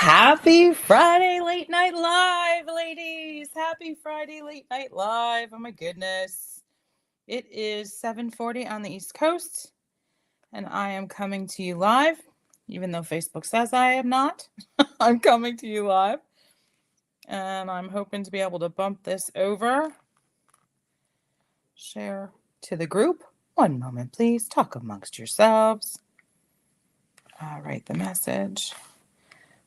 Happy Friday late night live, ladies. Happy Friday late night live. Oh my goodness. It is 7:40 on the East Coast, and I am coming to you live, even though Facebook says I am not. I'm coming to you live, and I'm hoping to be able to bump this over. Share to the group. One moment, please. Talk amongst yourselves. Write the message.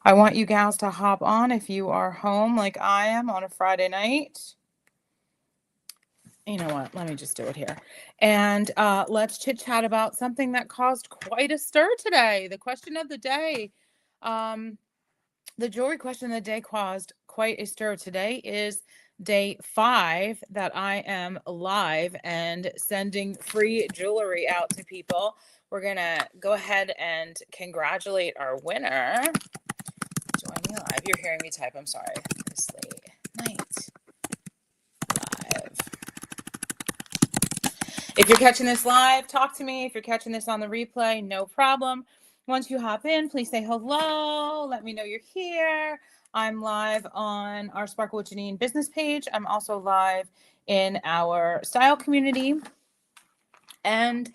I want you gals to hop on if you are home like I am on a Friday night. You know what? Let me just do it here. And let's chit chat about something that caused quite a stir today. The question of the day, the jewelry question of the day caused quite a stir. Today is day 5 that I am live and sending free jewelry out to people. We're going to go ahead and congratulate our winner. Join me live. You're hearing me type. I'm sorry. This late night live. If you're catching this live, talk to me. If you're catching this on the replay, no problem. Once you hop in, please say hello. Let me know you're here. I'm live on our Sparkle with Janine business page. I'm also live in our style community. And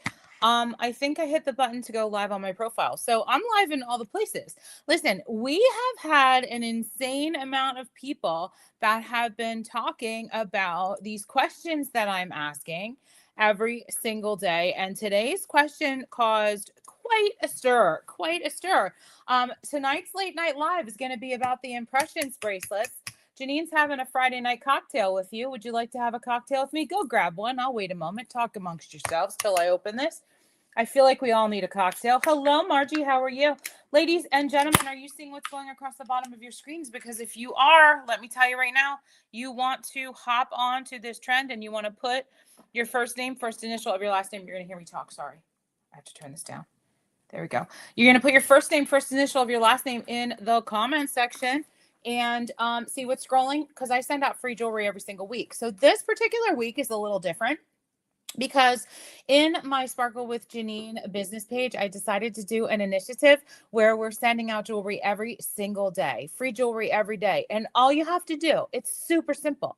I think I hit the button to go live on my profile. So I'm live in all the places. Listen, we have had an insane amount of people that have been talking about these questions that I'm asking every single day. And today's question caused quite a stir. Tonight's late night live is going to be about the Impressions bracelets. Janine's having a Friday night cocktail with you. Would you like to have a cocktail with me? Go grab one. I'll wait a moment. Talk amongst yourselves till I open this. I feel like we all need a cocktail. Hello, Margie. How are you? Ladies and gentlemen, are you seeing what's going across the bottom of your screens? Because if you are, let me tell you right now, you want to hop on to this trend and you want to put your first name, first initial of your last name. You're going to hear me talk. Sorry. I have to turn this down. There we go. You're going to put your first name, first initial of your last name in the comment section. And see what's scrolling, because I send out free jewelry every single week. So this particular week is a little different because in my Sparkle with Janine business page, I decided to do an initiative where we're sending out jewelry every single day, free jewelry every day. And all you have to do, it's super simple.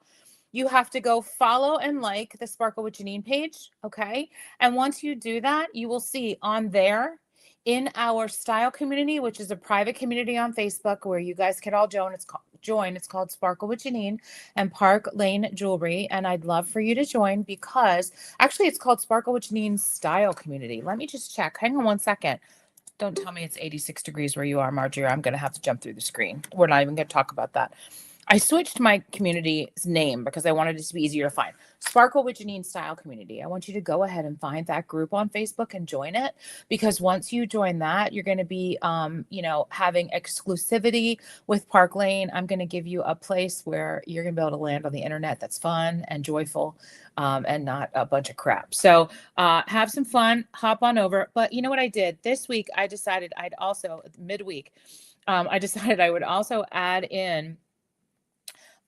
You have to go follow and like the Sparkle with Janine page, okay? And once you do that, you will see on there in our style community, which is a private community on Facebook where you guys can all join. It's called Sparkle with Janine and Park Lane Jewelry. And I'd love for you to join because actually it's called Sparkle with Janine Style Community. Let me just check. Hang on one second. Don't tell me it's 86 degrees where you are, Marjorie. I'm going to have to jump through the screen. We're not even going to talk about that. I switched my community's name because I wanted it to be easier to find. Sparkle with Janine Style Community. I want you to go ahead and find that group on Facebook and join it, because once you join that, you're going to be, having exclusivity with Park Lane. I'm going to give you a place where you're going to be able to land on the internet that's fun and joyful, and not a bunch of crap. So have some fun, hop on over. But you know what I did this week? I decided I'd also midweek. I decided I would also add in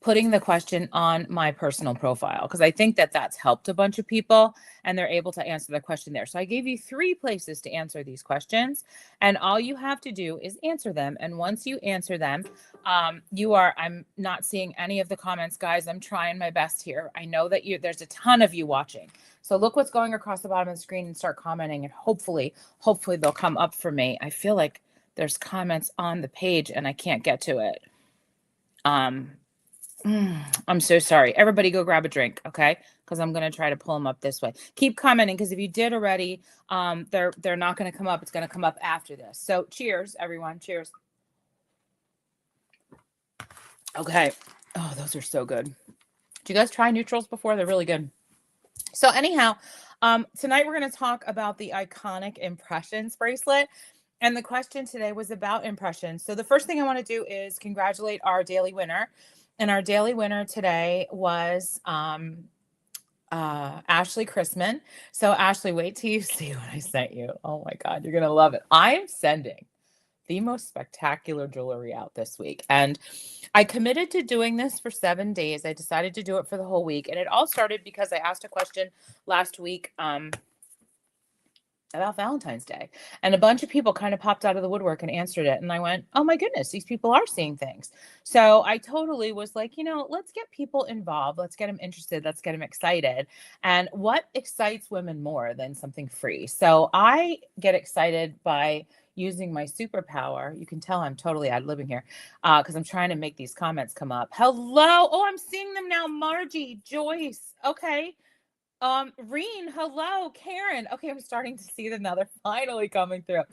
putting the question on my personal profile, because I think that that's helped a bunch of people and they're able to answer the question there. So I gave you 3 places to answer these questions, and all you have to do is answer them. And once you answer them, I'm not seeing any of the comments, guys. I'm trying my best here. I know that there's a ton of you watching. So look what's going across the bottom of the screen and start commenting, and hopefully they'll come up for me. I feel like there's comments on the page and I can't get to it. I'm so sorry. Everybody go grab a drink, okay? Because I'm going to try to pull them up this way. Keep commenting, because if you did already, they're not going to come up. It's going to come up after this. So cheers, everyone. Cheers. Okay. Oh, those are so good. Did you guys try neutrals before? They're really good. So anyhow, tonight we're going to talk about the iconic Impressions bracelet. And the question today was about impressions. So the first thing I want to do is congratulate our daily winner. And our daily winner today was Ashley Chrisman. So Ashley, wait till you see what I sent you. Oh my God, you're going to love it. I am sending the most spectacular jewelry out this week. And I committed to doing this for 7 days. I decided to do it for the whole week. And it all started because I asked a question last week. about Valentine's Day. And a bunch of people kind of popped out of the woodwork and answered it. And I went, oh my goodness, these people are seeing things. So I totally was like, let's get people involved. Let's get them interested. Let's get them excited. And what excites women more than something free? So I get excited by using my superpower. You can tell I'm totally ad-libbing here because I'm trying to make these comments come up. Hello. Oh, I'm seeing them now. Margie, Joyce. Okay. Reen, hello, Karen. Okay, I'm starting to see them now. They're finally coming through.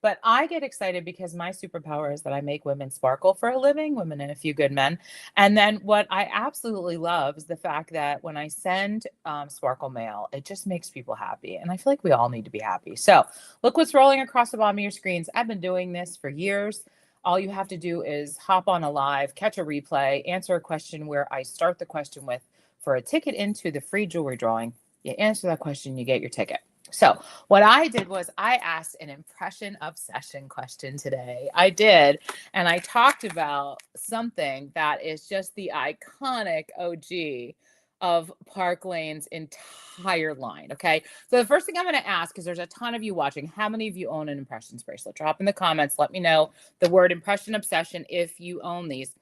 But I get excited because my superpower is that I make women sparkle for a living, women and a few good men. And then what I absolutely love is the fact that when I send sparkle mail, it just makes people happy. And I feel like we all need to be happy. So look what's rolling across the bottom of your screens. I've been doing this for years. All you have to do is hop on a live, catch a replay, answer a question where I start the question with, for a ticket into the free jewelry drawing, you answer that question, you get your ticket. So what I did was I asked an impression obsession question today. I did. And I talked about something that is just the iconic OG of Park Lane's entire line. Okay. So the first thing I'm going to ask, because there's a ton of you watching, how many of you own an impressions bracelet? Drop in the comments. Let me know the word impression obsession if you own these.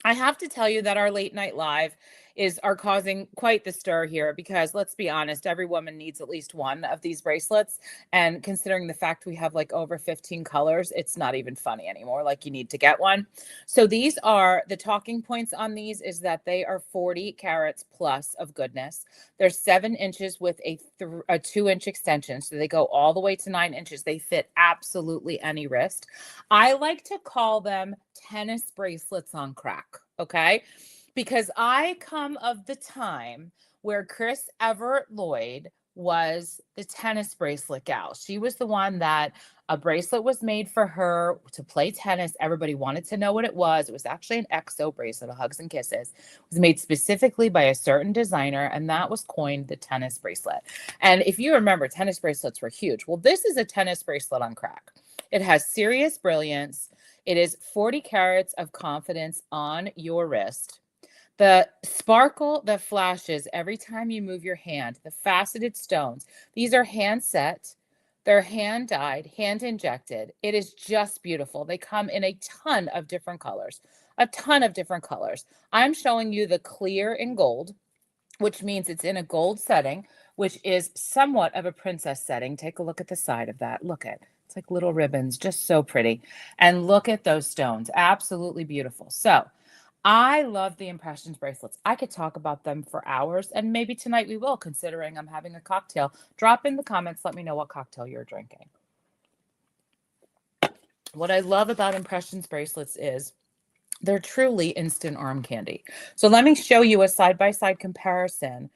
I have to tell you that our late night live are causing quite the stir here because let's be honest, every woman needs at least one of these bracelets. And considering the fact we have like over 15 colors, it's not even funny anymore. Like you need to get one. So these are the talking points on these is that they are 40 carats plus of goodness. They're 7 inches with a 2-inch extension. So they go all the way to 9 inches. They fit absolutely any wrist. I like to call them tennis bracelets on crack. Okay. Because I come of the time where Chris Everett Lloyd was the tennis bracelet gal. She was the one that a bracelet was made for her to play tennis. Everybody wanted to know what it was. It was actually an EXO bracelet, a hugs and kisses. It was made specifically by a certain designer, and that was coined the tennis bracelet. And if you remember, tennis bracelets were huge. Well, this is a tennis bracelet on crack. It has serious brilliance. It is 40 carats of confidence on your wrist. The sparkle that flashes every time you move your hand, the faceted stones, these are hand set. They're hand dyed, hand injected. It is just beautiful. They come in a ton of different colors, I'm showing you the clear in gold, which means it's in a gold setting, which is somewhat of a princess setting. Take a look at the side of that. Look at it's like little ribbons, just so pretty. And look at those stones. Absolutely beautiful. So I love the impressions bracelets. I could talk about them for hours, and maybe tonight we will, considering I'm having a cocktail. Drop in the comments. Let me know what cocktail you're drinking. What I love about impressions bracelets is they're truly instant arm candy. So let me show you a side-by-side comparison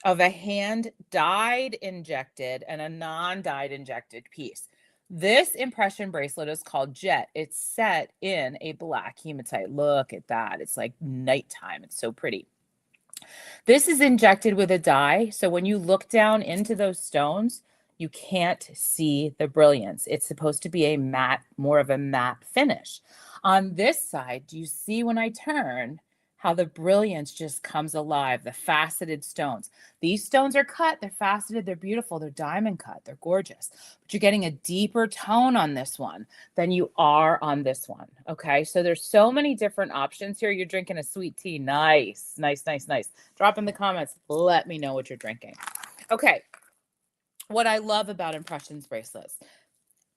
of a hand dyed injected and a non-dyed injected piece. This impression bracelet is called Jet. It's set in a black hematite. Look at that. It's like nighttime. It's so pretty. This is injected with a dye. So when you look down into those stones, you can't see the brilliance. It's supposed to be a matte, more of a matte finish. On this side, do you see when I turn how the brilliance just comes alive, the faceted stones? These stones are cut, they're faceted, they're beautiful, they're diamond cut, they're gorgeous. But you're getting a deeper tone on this one than you are on this one, okay? So there's so many different options here. You're drinking a sweet tea. Nice, nice, nice, nice. Drop in the comments. Let me know what you're drinking. Okay, what I love about impressions bracelets,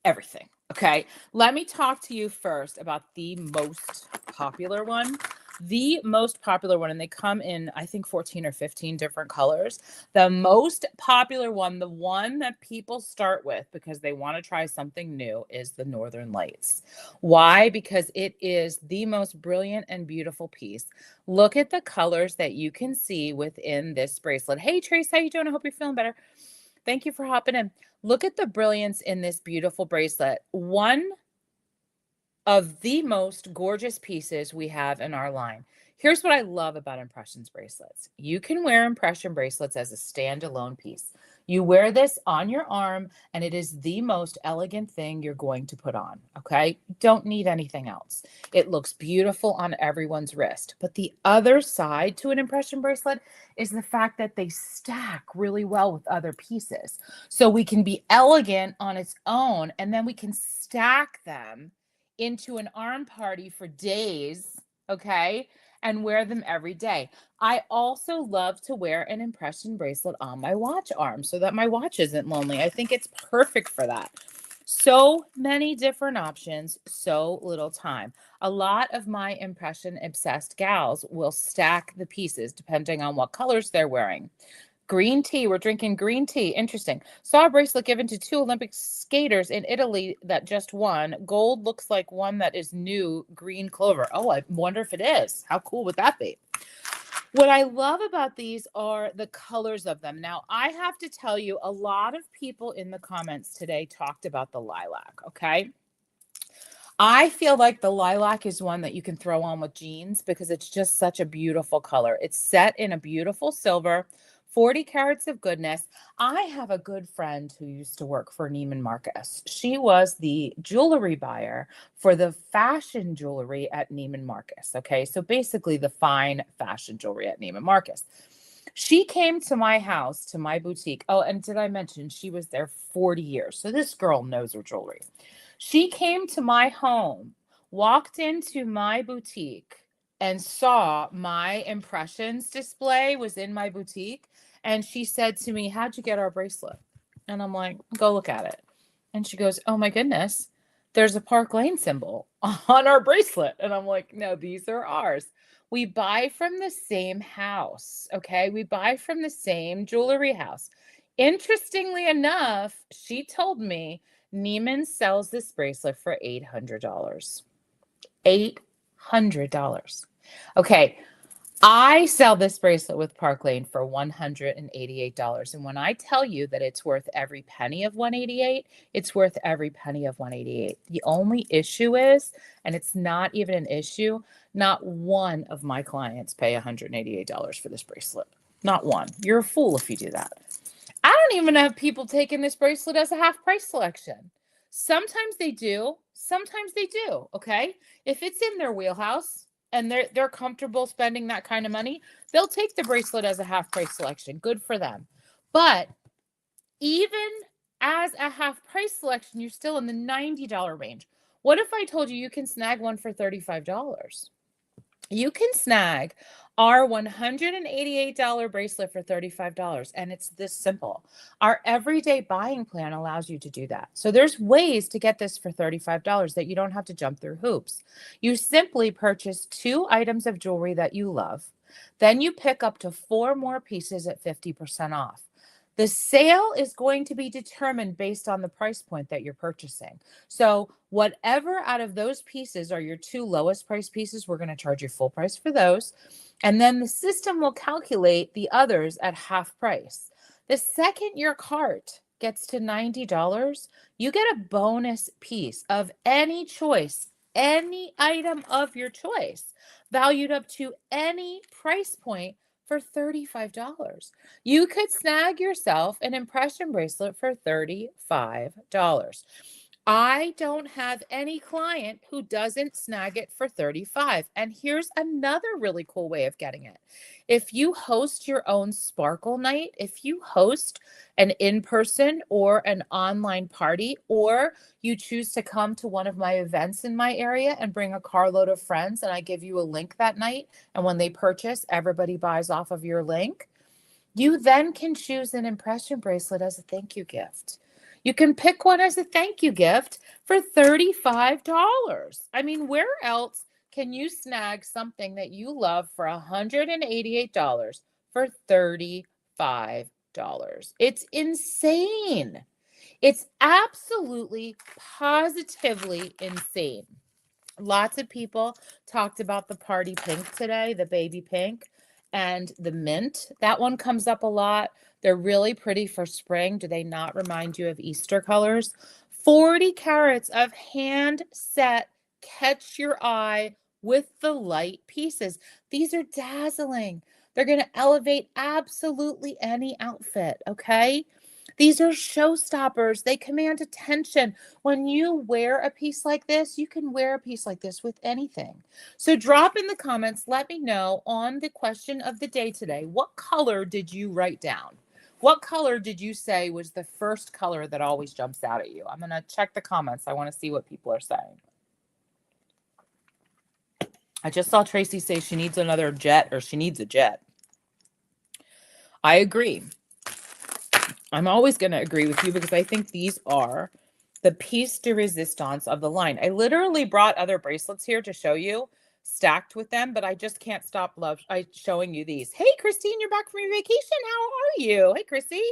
everything. Okay, let me talk to you first about the most popular one. The most popular one, and they come in, I think, 14 or 15 different colors. The most popular one, the one that people start with because they want to try something new, is the Northern Lights. Why? Because it is the most brilliant and beautiful piece. Look at the colors that you can see within this bracelet. Hey, Trace, how you doing? I hope you're feeling better. Thank you for hopping in. Look at the brilliance in this beautiful bracelet. One of the most gorgeous pieces we have in our line. Here's what I love about impressions bracelets. You can wear impression bracelets as a standalone piece. You wear this on your arm, and it is the most elegant thing you're going to put on, okay? Don't need anything else. It looks beautiful on everyone's wrist. But the other side to an impression bracelet is the fact that they stack really well with other pieces. So we can be elegant on its own, and then we can stack them into an arm party for days, okay? And wear them every day. I also love to wear an impression bracelet on my watch arm so that my watch isn't lonely. I think it's perfect for that. So many different options, so little time. A lot of my impression obsessed gals will stack the pieces depending on what colors they're wearing. Green tea. We're drinking green tea. Interesting. Saw a bracelet given to 2 Olympic skaters in Italy that just won. Gold looks like one that is new. Green clover. Oh, I wonder if it is. How cool would that be? What I love about these are the colors of them. Now, I have to tell you, a lot of people in the comments today talked about the lilac, okay? I feel like the lilac is one that you can throw on with jeans because it's just such a beautiful color. It's set in a beautiful silver, 40 carats of goodness. I have a good friend who used to work for Neiman Marcus. She was the jewelry buyer for the fashion jewelry at Neiman Marcus. Okay, so basically the fine fashion jewelry at Neiman Marcus. She came to my house, to my boutique. Oh, and did I mention she was there 40 years? So this girl knows her jewelry. She came to my home, walked into my boutique, and saw my impressions display was in my boutique. And she said to me, "How'd you get our bracelet?" And I'm like, "Go look at it." And she goes, "Oh my goodness, there's a Park Lane symbol on our bracelet." And I'm like, "No, these are ours. We buy from the same house. Okay. We buy from the same jewelry house." Interestingly enough, she told me Neiman sells this bracelet for $800. $800. Okay. I sell this bracelet with Park Lane for $188. And when I tell you that it's worth every penny of 188, it's worth every penny of 188. The only issue is, and it's not even an issue, not one of my clients pay $188 for this bracelet. Not one. You're a fool if you do that. I don't even have people taking this bracelet as a half price selection. Sometimes they do. Sometimes they do. Okay. If it's in their wheelhouse and they're comfortable spending that kind of money, they'll take the bracelet as a half price selection. Good for them. But even as a half price selection, you're still in the $90 range. What if I told you you can snag one for $35? You can snag our $188 bracelet for $35, and it's this simple. Our everyday buying plan allows you to do that. So there's ways to get this for $35 that you don't have to jump through hoops. You simply purchase 2 items of jewelry that you love. Then you pick up to 4 more pieces at 50% off. The sale is going to be determined based on the price point that you're purchasing. So whatever out of those pieces are your 2 lowest price pieces, we're going to charge you full price for those. And then the system will calculate the others at half price. The second your cart gets to $90, you get a bonus piece of any choice, any item of your choice, valued up to any price point for $35. You could snag yourself an impression bracelet for $35. I don't have any client who doesn't snag it for $35. And here's another really cool way of getting it. If you host your own sparkle night, if you host an in-person or an online party, or you choose to come to one of my events in my area and bring a carload of friends, and I give you a link that night, and when they purchase, everybody buys off of your link, you then can choose an impression bracelet as a thank you gift. You can pick one as a thank you gift for $35. I mean, where else can you snag something that you love for $188 for $35? It's insane. It's absolutely, positively insane. Lots of people talked about the party pink today, the baby pink and the mint. That one comes up a lot. They're really pretty for spring. Do they not remind you of Easter colors? 40 carats of hand set, catch your eye with the light pieces. These are dazzling. They're going to elevate absolutely any outfit, okay? These are showstoppers. They command attention. When you wear a piece like this, you can wear a piece like this with anything. So drop in the comments. Let me know on the question of the day today. What color did you write down? What color did you say was the first color that always jumps out at you? I'm going to check the comments. I want to see what people are saying. I just saw Tracy say she needs another jet, or she needs a jet. I agree. I'm always going to agree with you because I think these are the piece de resistance of the line. I literally brought other bracelets here to show you stacked with them, but I just can't stop showing you these. Hey, Christine, you're back from your vacation. How are you? Hey, Chrissy.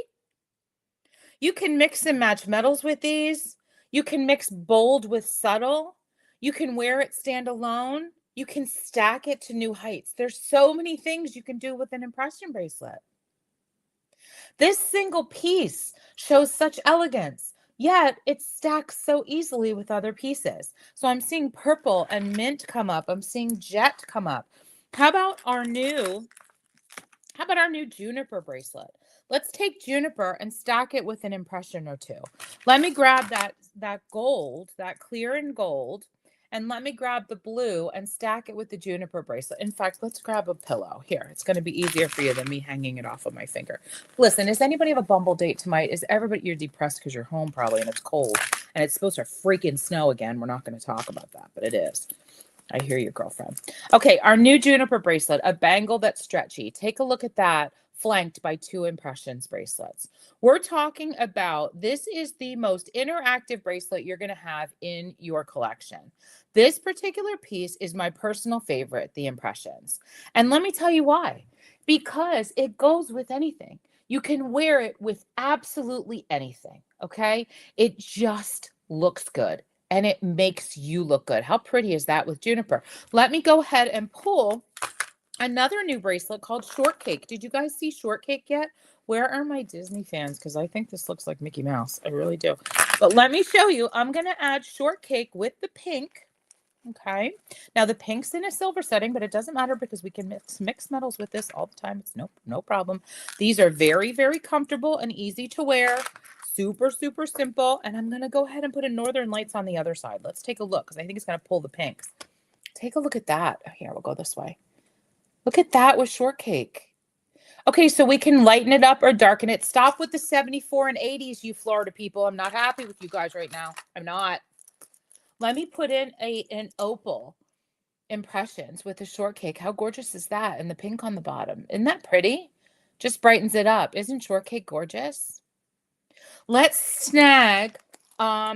You can mix and match metals with these. You can mix bold with subtle. You can wear it standalone. You can stack it to new heights. There's so many things you can do with an impression bracelet. This single piece shows such elegance, yet it stacks so easily with other pieces. So I'm seeing purple and mint come up. I'm seeing jet come up. How about our new juniper bracelet? Let's take juniper and stack it with an impression or two. Let me grab that gold, that clear and gold, and let me grab the blue and stack it with the juniper bracelet. In fact, let's grab a pillow. Here, it's going to be easier for you than me hanging it off of my finger. Listen, does anybody have a Bumble date tonight? Is everybody, you're depressed because you're home probably and it's cold and it's supposed to freaking snow again. We're not going to talk about that, but it is. I hear you, girlfriend. Okay, our new juniper bracelet, a bangle that's stretchy. Take a look at that, flanked by two impressions bracelets. We're talking about, this is the most interactive bracelet you're going to have in your collection. This particular piece is my personal favorite, the impressions. And let me tell you why. Because it goes with anything. You can wear it with absolutely anything, okay? It just looks good. And it makes you look good. How pretty is that with juniper? Let me go ahead and pull another new bracelet called Shortcake. Did you guys see Shortcake yet? Where are my Disney fans? Because I think this looks like Mickey Mouse. I really do. But let me show you. I'm going to add Shortcake with the pink. Okay. Now the pink's in a silver setting, but it doesn't matter because we can mix metals with this all the time. It's no problem. These are very, very comfortable and easy to wear. Super, super simple. And I'm going to go ahead and put a Northern Lights on the other side. Let's take a look because I think it's going to pull the pinks. Take a look at that. Here, we'll go this way. Look at that with Shortcake. Okay, so we can lighten it up or darken it. Stop with the 74 and 80s, you Florida people. I'm not happy with you guys right now. I'm not. Let me put in an opal impressions with a Shortcake. How gorgeous is that? And the pink on the bottom. Isn't that pretty? Just brightens it up. Isn't Shortcake gorgeous? Let's snag a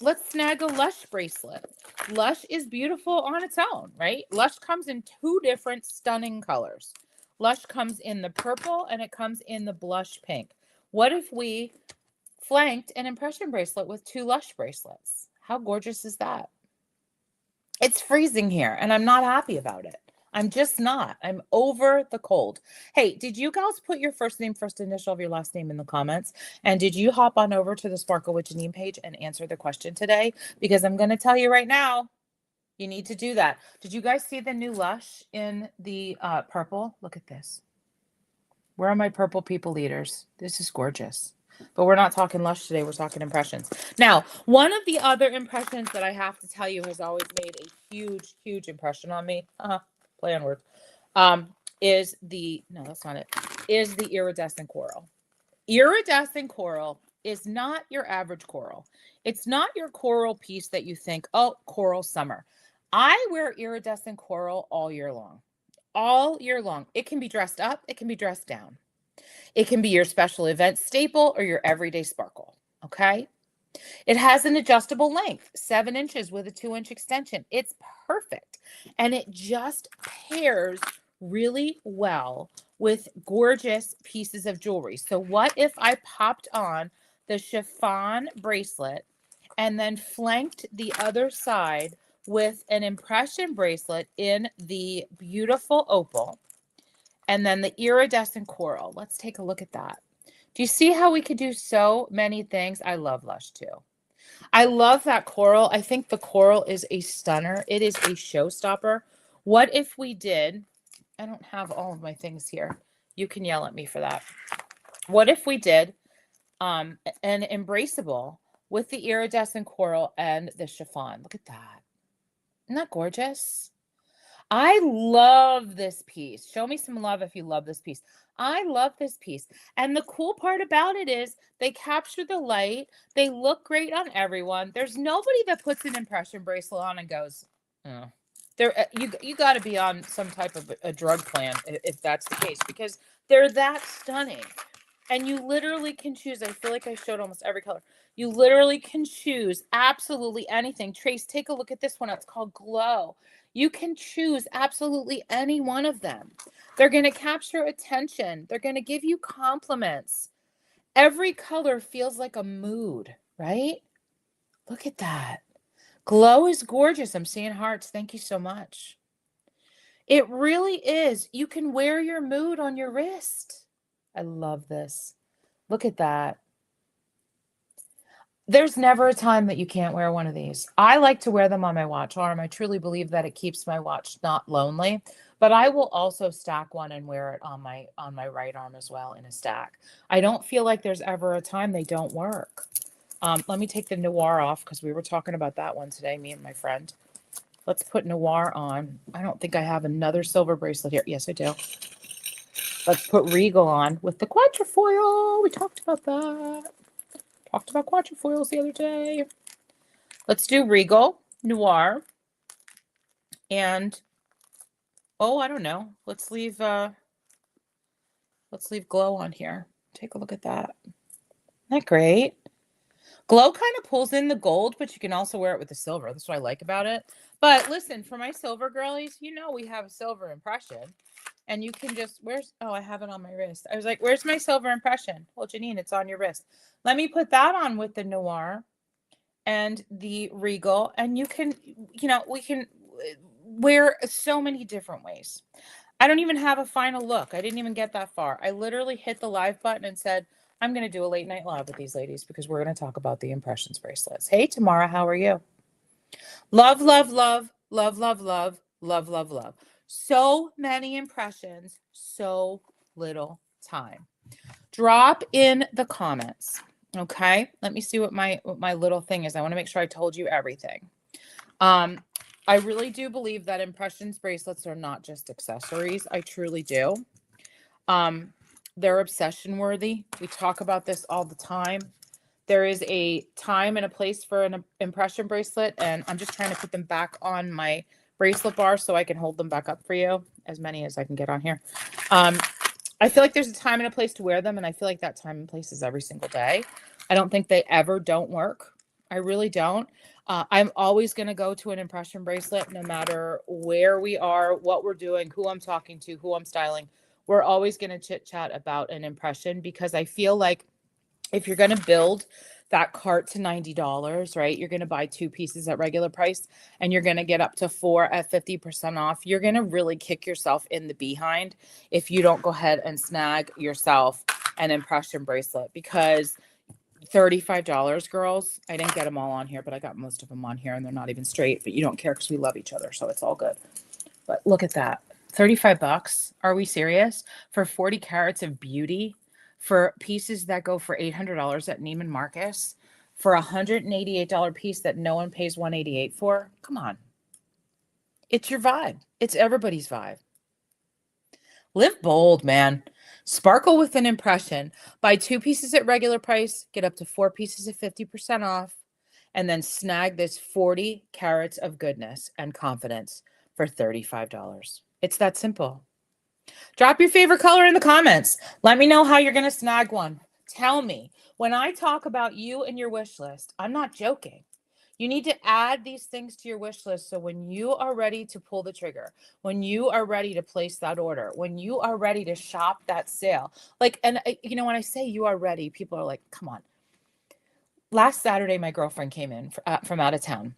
Lush bracelet. Lush is beautiful on its own, right? Lush comes in two different stunning colors. Lush comes in the purple and it comes in the blush pink. What if we flanked an impression bracelet with two Lush bracelets? How gorgeous is that? It's freezing here and I'm not happy about it. I'm just not. I'm over the cold. Hey, did you guys put your first name, first initial of your last name in the comments? And did you hop on over to the Sparkle with Janine page and answer the question today? Because I'm going to tell you right now, you need to do that. Did you guys see the new Lush in the purple? Look at this. Where are my purple people leaders? This is gorgeous. But we're not talking Lush today. We're talking impressions. Now, one of the other impressions that I have to tell you has always made a huge, huge impression on me. Play on words. Is the iridescent coral. Iridescent coral is not your average coral. It's not your coral piece that you think, oh, coral summer. I wear iridescent coral all year long. All year long. It can be dressed up. It can be dressed down. It can be your special event staple or your everyday sparkle. Okay. It has an adjustable length, 7 inches with a 2-inch extension. It's perfect. And it just pairs really well with gorgeous pieces of jewelry. So what if I popped on the chiffon bracelet and then flanked the other side with an impression bracelet in the beautiful opal and then the iridescent coral? Let's take a look at that. Do you see how we could do so many things? I love Lush too. I love that coral. I think the coral is a stunner. It is a showstopper. What if we did, I don't have all of my things here. You can yell at me for that. What if we did and embraceable with the iridescent coral and the chiffon. Look at that. Isn't that gorgeous? I love this piece. Show me some love if you love this piece. I love this piece. And the cool part about it is they capture the light. They look great on everyone. There's nobody that puts an impression bracelet on and goes, oh. You got to be on some type of a drug plan if that's the case, because they're that stunning. And you literally can choose. I feel like I showed almost every color. You literally can choose absolutely anything. Trace, take a look at this one. It's called Glow. You can choose absolutely any one of them. They're going to capture attention. They're going to give you compliments. Every color feels like a mood, right? Look at that. Glow is gorgeous. I'm seeing hearts. Thank you so much. It really is. You can wear your mood on your wrist. I love this. Look at that. There's never a time that you can't wear one of these. I like to wear them on my watch arm. I truly believe that it keeps my watch not lonely, but I will also stack one and wear it on my right arm as well in a stack. I don't feel like there's ever a time they don't work. Let me take the Noir off because we were talking about that one today, me and my friend. Let's put Noir on. I don't think I have another silver bracelet here. Yes, I do. Let's put Regal on with the quatrefoil. We talked about that. Talked about quatrefoils the other day. Let's do Regal, Noir, and I don't know. Let's leave Glow on here. Take a look at that. Isn't that great? Glow kind of pulls in the gold, but you can also wear it with the silver. That's what I like about it. But listen, for my silver girlies, we have a silver impression. And you can just, I have it on my wrist. I was like, where's my silver impression? Well, Janine, it's on your wrist. Let me put that on with the Noir and the Regal. And you can, we can wear so many different ways. I don't even have a final look. I didn't even get that far. I literally hit the live button and said, I'm going to do a late night live with these ladies because we're going to talk about the Impressions bracelets. Hey, Tamara, how are you? Love, love, love, love, love, love, love, love, love. So many impressions, so little time. Drop in the comments. Okay. Let me see what my little thing is. I want to make sure I told you everything. I really do believe that impressions bracelets are not just accessories. I truly do. They're obsession worthy. We talk about this all the time. There is a time and a place for an impression bracelet, and I'm just trying to put them back on my bracelet bar so I can hold them back up for you, as many as I can get on here. I feel like there's a time and a place to wear them, and I feel like that time and place is every single day. I don't think they ever don't work. I really don't. I'm always going to go to an impression bracelet no matter where we are, what we're doing, who I'm talking to, who I'm styling. We're always going to chit chat about an impression because I feel like if you're going to build that cart to $90, right? You're going to buy 2 pieces at regular price and you're going to get up to 4 at 50% off. You're going to really kick yourself in the behind if you don't go ahead and snag yourself an impression bracelet, because $35, girls. I didn't get them all on here, but I got most of them on here and they're not even straight, but you don't care because we love each other. So it's all good. But look at that. $35. Are we serious? For 40 carats of beauty? For pieces that go for $800 at Neiman Marcus, for a $188 piece that no one pays $188 for? Come on. It's your vibe. It's everybody's vibe. Live bold, man. Sparkle with an impression. Buy 2 pieces at regular price, get up to 4 pieces at 50% off, and then snag this 40 carats of goodness and confidence for $35. It's that simple. Drop your favorite color in the comments. Let me know how you're going to snag one. Tell me. When I talk about you and your wish list, I'm not joking. You need to add these things to your wish list so when you are ready to pull the trigger, when you are ready to place that order, when you are ready to shop that sale, when I say you are ready, people are like, come on. Last Saturday, my girlfriend came in from out of town.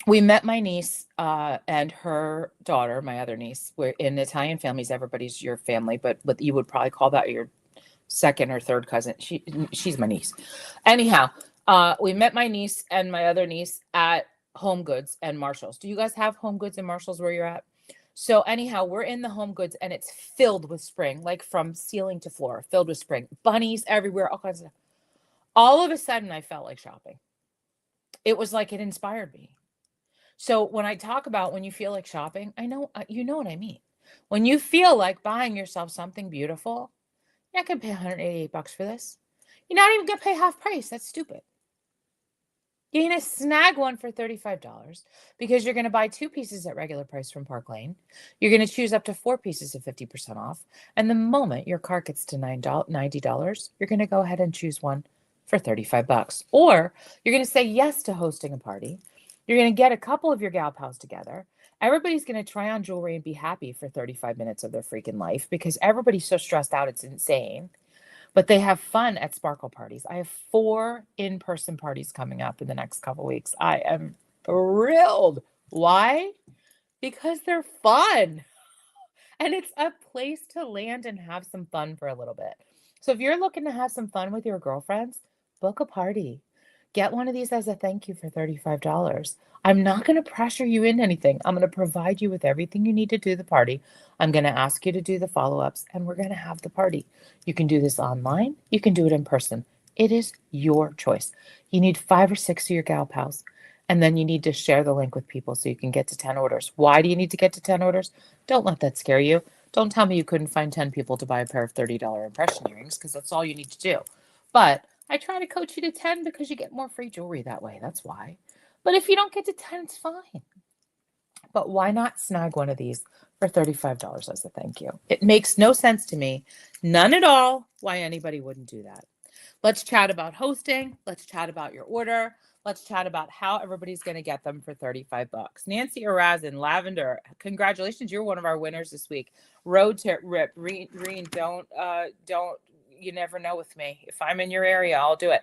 We met my niece and her daughter, my other niece. We're in Italian families. Everybody's your family, but you would probably call that your second or third cousin. She's my niece. Anyhow, we met my niece and my other niece at Home Goods and Marshalls. Do you guys have Home Goods and Marshalls where you're at? So anyhow, we're in the Home Goods and it's filled with spring, like from ceiling to floor, filled with spring. Bunnies everywhere, all kinds of stuff. All of a sudden, I felt like shopping. It was like it inspired me. So when I talk about when you feel like shopping, I know you know what I mean. When you feel like buying yourself something beautiful, you're not gonna pay $188 for this. You're not even gonna pay half price. That's stupid. You're gonna snag one for $35 because you're gonna buy 2 pieces at regular price from Park Lane. You're gonna choose up to 4 pieces at 50% off. And the moment your cart gets to $90, you're gonna go ahead and choose one for $35. Or you're gonna say yes to hosting a party. You're gonna get a couple of your gal pals together. Everybody's gonna try on jewelry and be happy for 35 minutes of their freaking life because everybody's so stressed out, it's insane. But they have fun at sparkle parties. I have 4 in-person parties coming up in the next couple weeks. I am thrilled. Why? Because they're fun. And it's a place to land and have some fun for a little bit. So if you're looking to have some fun with your girlfriends, book a party. Get one of these as a thank you for $35. I'm not going to pressure you into anything. I'm going to provide you with everything you need to do the party. I'm going to ask you to do the follow-ups, and we're going to have the party. You can do this online. You can do it in person. It is your choice. You need 5 or 6 of your gal pals, and then you need to share the link with people so you can get to 10 orders. Why do you need to get to 10 orders? Don't let that scare you. Don't tell me you couldn't find 10 people to buy a pair of $30 impression earrings, because that's all you need to do. But I try to coach you to 10 because you get more free jewelry that way. That's why. But if you don't get to 10, it's fine. But why not snag one of these for $35 as a thank you? It makes no sense to me, none at all, why anybody wouldn't do that. Let's chat about hosting. Let's chat about your order. Let's chat about how everybody's going to get them for $35. Nancy Araz in Lavender, congratulations. You're one of our winners this week. Road to Rip. Reen, don't, you never know with me. If I'm in your area, I'll do it.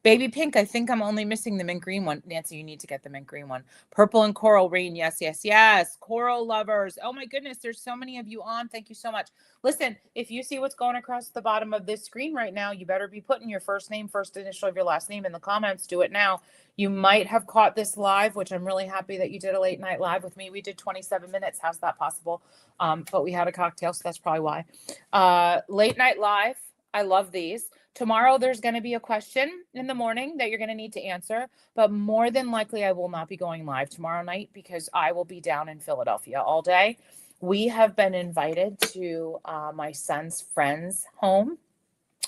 Baby Pink, I think I'm only missing the mint green one. Nancy, you need to get the mint green one. Purple and Coral, Reen, yes, yes, yes. Coral lovers. Oh my goodness, there's so many of you on. Thank you so much. Listen, if you see what's going across the bottom of this screen right now, you better be putting your first name, first initial of your last name in the comments. Do it now. You might have caught this live, which I'm really happy that you did a late night live with me. We did 27 minutes. How's that possible? But we had a cocktail, so that's probably why. Late night live. I love these. Tomorrow, there's going to be a question in the morning that you're going to need to answer. But more than likely, I will not be going live tomorrow night because I will be down in Philadelphia all day. We have been invited to my son's friend's home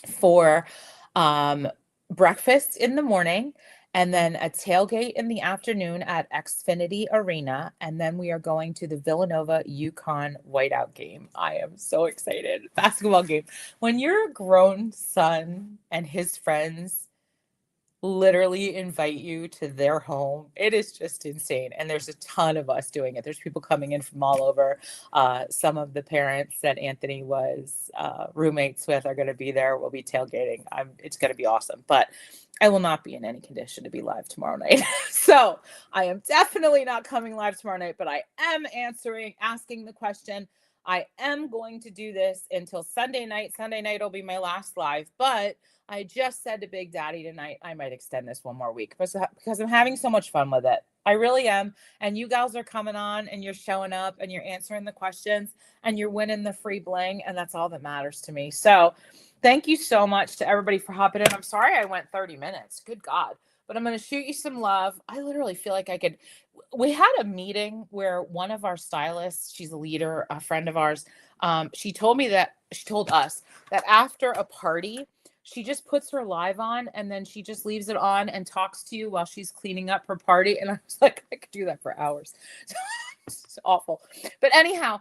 for breakfast in the morning, and then a tailgate in the afternoon at Xfinity Arena. And then we are going to the Villanova UConn whiteout game. I am so excited. Basketball game. When your grown son and his friends literally invite you to their home, it is just insane. And there's a ton of us doing it. There's people coming in from all over. Some of the parents that Anthony was roommates with are going to be there. We'll be tailgating. It's going to be awesome. But I will not be in any condition to be live tomorrow night. So I am definitely not coming live tomorrow night, but I am asking the question. I am going to do this until Sunday night. Sunday night will be my last live, but I just said to Big Daddy tonight, I might extend this one more week because I'm having so much fun with it. I really am. And you guys are coming on and you're showing up and you're answering the questions and you're winning the free bling. And that's all that matters to me. So thank you so much to everybody for hopping in. I'm sorry I went 30 minutes. Good God. But I'm going to shoot you some love. I literally feel like I could. We had a meeting where one of our stylists, she's a leader, a friend of ours. She told us that after a party, she just puts her live on and then she just leaves it on and talks to you while she's cleaning up her party. And I was like, I could do that for hours. It's awful. But anyhow,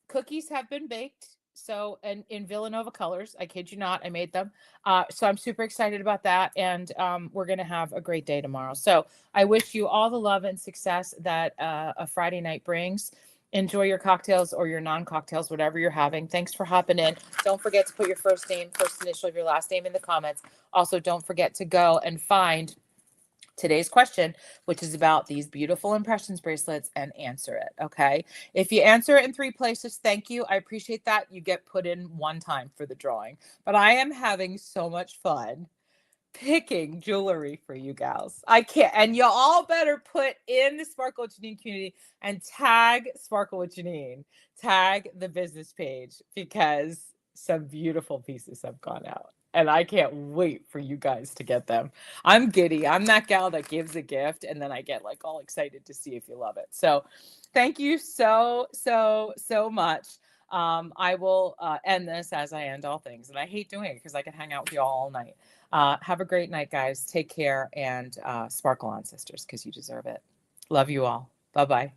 cookies have been baked. So, and in Villanova colors, I kid you not, I made them. So I'm super excited about that. And we're going to have a great day tomorrow. So I wish you all the love and success that a Friday night brings. Enjoy your cocktails or your non-cocktails, whatever you're having. Thanks for hopping in. Don't forget to put your first name, first initial of your last name in the comments. Also, don't forget to go and find today's question, which is about these beautiful impressions bracelets, and answer it. Okay. If you answer it in 3 places, thank you. I appreciate that. You get put in 1 time for the drawing, but I am having so much fun picking jewelry for you gals. I can't. And you all better put in the Sparkle with Janine community and tag Sparkle with Janine. Tag the business page because some beautiful pieces have gone out. and I can't wait for you guys to get them. I'm giddy. I'm that gal that gives a gift and then I get like all excited to see if you love it. So thank you so much. I will end this as I end all things, and I hate doing it because I could hang out with you all night. Have a great night, guys. Take care, and sparkle on, sisters, because you deserve it. Love you all. Bye-bye.